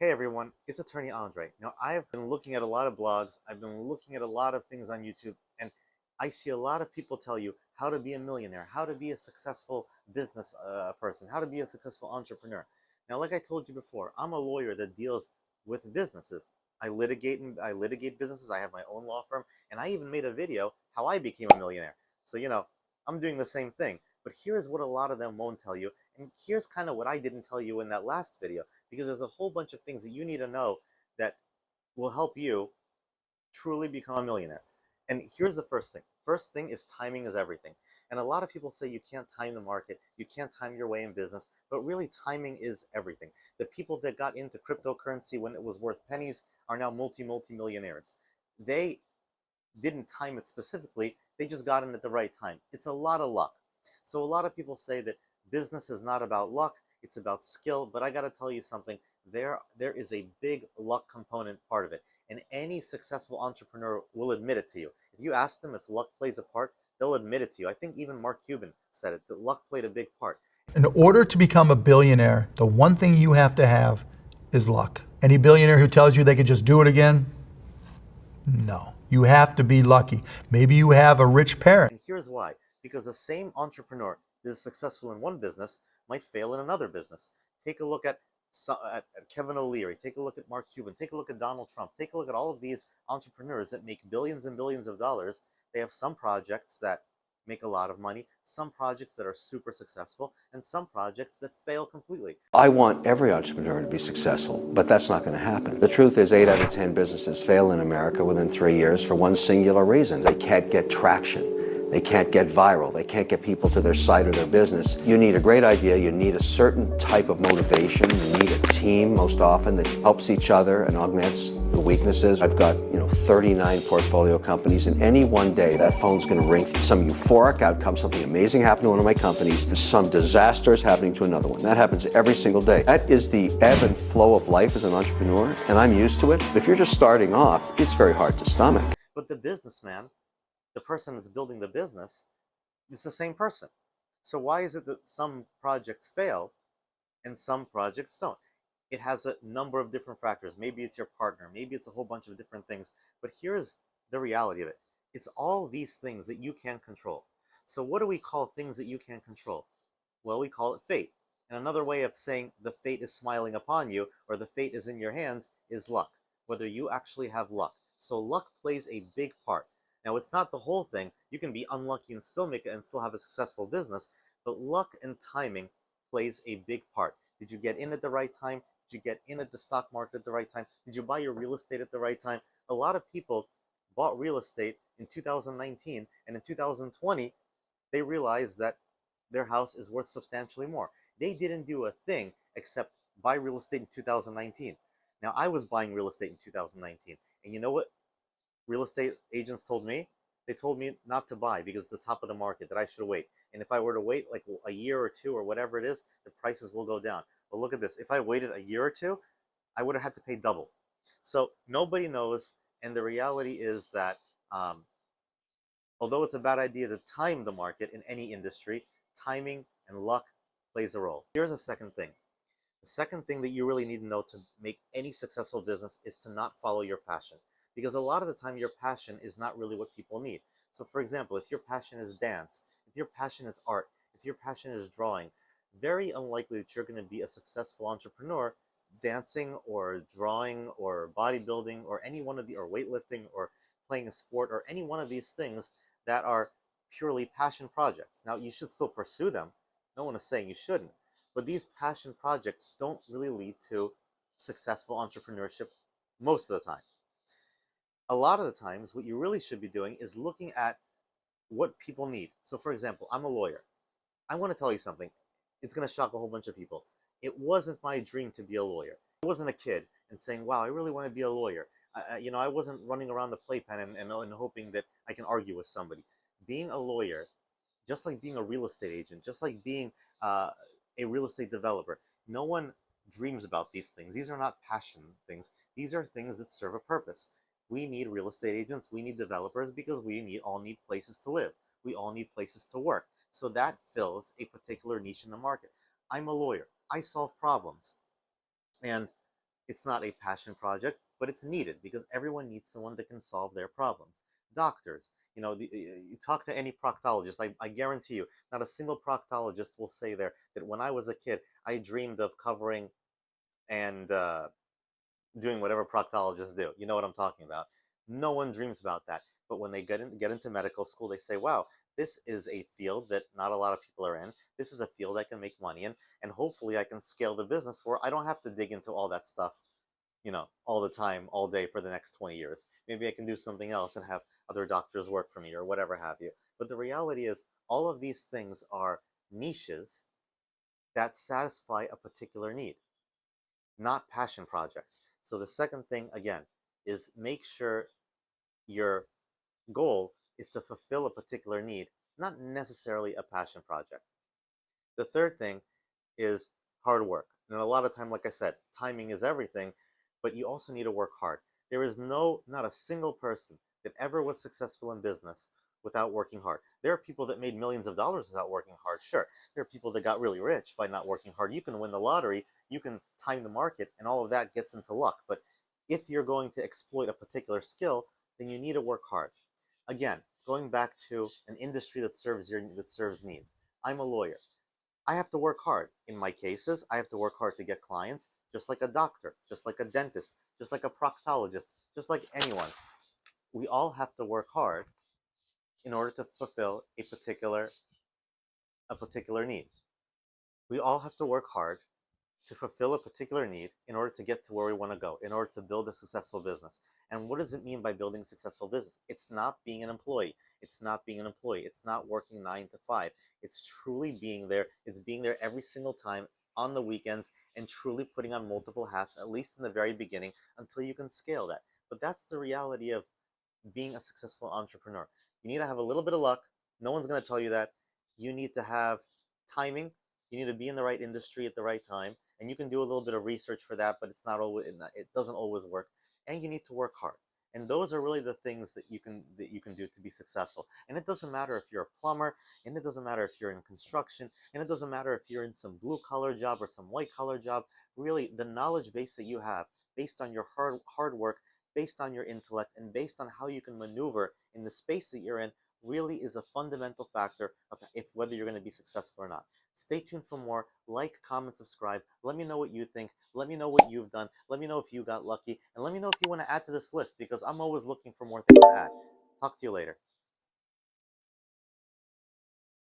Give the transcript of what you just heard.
Hey everyone, it's Attorney Andre. Now, I've been looking at a lot of blogs, I've been looking at a lot of things on YouTube, and I see a lot of people tell you how to be a millionaire, how to be a successful business person, how to be a successful entrepreneur. Now, like I told you before, I'm a lawyer that deals with businesses. I litigate businesses, I have my own law firm, and I even made a video how I became a millionaire. So, I'm doing the same thing. But here's what a lot of them won't tell you, and here's kind of what I didn't tell you in that last video because there's a whole bunch of things that you need to know that will help you truly become a millionaire. And here's the first thing. First thing is timing is everything. And a lot of people say you can't time the market, you can't time your way in business, but really timing is everything. The people that got into cryptocurrency when it was worth pennies are now multi-millionaires. They didn't time it specifically, they just got in at the right time. It's a lot of luck. So a lot of people say that business is not about luck, it's about skill, but I got to tell you something. There is a big luck component part of it, and any successful entrepreneur will admit it to you. If you ask them if luck plays a part, they'll admit it to you. I think even Mark Cuban said it, that luck played a big part. In order to become a billionaire, the one thing you have to have is luck. Any billionaire who tells you they could just do it again, no. You have to be lucky. Maybe you have a rich parent. And here's why. Because the same entrepreneur that is successful in one business might fail in another business. Take a look at Kevin O'Leary, take a look at Mark Cuban, take a look at Donald Trump, take a look at all of these entrepreneurs that make billions and billions of dollars. They have some projects that make a lot of money, some projects that are super successful, and some projects that fail completely. I want every entrepreneur to be successful, but that's not going to happen. The truth is 8 out of 10 businesses fail in America within 3 years for one singular reason. They can't get traction. They can't get viral. They can't get people to their site or their business. You need a great idea. You need a certain type of motivation. You need a team most often that helps each other and augments the weaknesses. I've got 39 portfolio companies, and any one day that phone's going to ring. Some euphoric outcome, something amazing happened to one of my companies, and some disaster is happening to another one. That happens every single day. That is the ebb and flow of life as an entrepreneur, and I'm used to it. But if you're just starting off, it's very hard to stomach. But the businessman, the person that's building the business, it's the same person. So why is it that some projects fail and some projects don't? It has a number of different factors. Maybe it's your partner, maybe it's a whole bunch of different things. But here's the reality of it. It's all these things that you can control. So what do we call things that you can control? Well, we call it fate. And another way of saying the fate is smiling upon you or the fate is in your hands is luck, whether you actually have luck. So luck plays a big part. Now, it's not the whole thing. You can be unlucky and still make it and still have a successful business, but luck and timing plays a big part. Did you get in at the right time? Did you get in at the stock market at the right time? Did you buy your real estate at the right time? A lot of people bought real estate in 2019, and in 2020, they realized that their house is worth substantially more. They didn't do a thing except buy real estate in 2019. Now, I was buying real estate in 2019, and you know what real estate agents told me? They told me not to buy because it's the top of the market, that I should wait. And if I were to wait like a year or two or whatever it is, the prices will go down. But look at this. If I waited a year or two, I would have had to pay double. So nobody knows. And the reality is that although it's a bad idea to time the market in any industry, timing and luck plays a role. Here's a second thing. The second thing that you really need to know to make any successful business is to not follow your passion. Because a lot of the time, your passion is not really what people need. So for example, if your passion is dance, if your passion is art, if your passion is drawing, very unlikely that you're going to be a successful entrepreneur dancing or drawing or bodybuilding or any one of the, or weightlifting or playing a sport or any one of these things that are purely passion projects. Now, you should still pursue them. No one is saying you shouldn't. But these passion projects don't really lead to successful entrepreneurship most of the time. A lot of the times, what you really should be doing is looking at what people need. So for example, I'm a lawyer. I want to tell you something. It's going to shock a whole bunch of people. It wasn't my dream to be a lawyer. I wasn't a kid and saying, wow, I really want to be a lawyer. I wasn't running around the playpen and hoping that I can argue with somebody. Being a lawyer, just like being a real estate agent, just like being a real estate developer, no one dreams about these things. These are not passion things. These are things that serve a purpose. We need real estate agents, we need developers, because we all need places to live. We all need places to work. So that fills a particular niche in the market. I'm a lawyer. I solve problems. And It's not a passion project, but it's needed because everyone needs someone that can solve their problems. Doctors, you talk to any proctologist, I guarantee you, not a single proctologist will say there that when I was a kid, I dreamed of covering and doing whatever proctologists do. You know what I'm talking about. No one dreams about that. But when they get into medical school, they say, wow, this is a field that not a lot of people are in. This is a field I can make money in, and hopefully I can scale the business where I don't have to dig into all that stuff, all the time, all day for the next 20 years. Maybe I can do something else and have other doctors work for me or whatever have you. But the reality is, all of these things are niches that satisfy a particular need, not passion projects. So the second thing, again, is make sure your goal is to fulfill a particular need, not necessarily a passion project. The third thing is hard work. And a lot of time, like I said, timing is everything, but you also need to work hard. There is not a single person that ever was successful in business without working hard. There are people that made millions of dollars without working hard. Sure, there are people that got really rich by not working hard. You can win the lottery, you can time the market, and all of that gets into luck. But if you're going to exploit a particular skill, then you need to work hard. Again, going back to an industry that serves needs. I'm a lawyer. I have to work hard. In my cases, I have to work hard to get clients, just like a doctor, just like a dentist, just like a proctologist, just like anyone. We all have to work hard in order to fulfill a particular need. We all have to work hard to fulfill a particular need in order to get to where we want to go, in order to build a successful business. And what does it mean by building a successful business? It's not being an employee. It's not being an employee. It's not working 9 to 5. It's truly being there. It's being there every single time on the weekends and truly putting on multiple hats, at least in the very beginning, until you can scale that. But that's the reality of being a successful entrepreneur. You need to have a little bit of luck. No one's going to tell you that. You need to have timing. You need to be in the right industry at the right time, and you can do a little bit of research for that, but it doesn't always work. And you need to work hard. And those are really the things that you can do to be successful. And it doesn't matter if you're a plumber, and it doesn't matter if you're in construction, and it doesn't matter if you're in some blue collar job or some white collar job. Really, the knowledge base that you have, based on your hard work, based on your intellect, and based on how you can maneuver in the space that you're in, really is a fundamental factor of whether you're going to be successful or not. Stay tuned for more. Like, comment, subscribe. Let me know what you think. Let me know what you've done. Let me know if you got lucky. And let me know if you want to add to this list, because I'm always looking for more things to add. Talk to you later.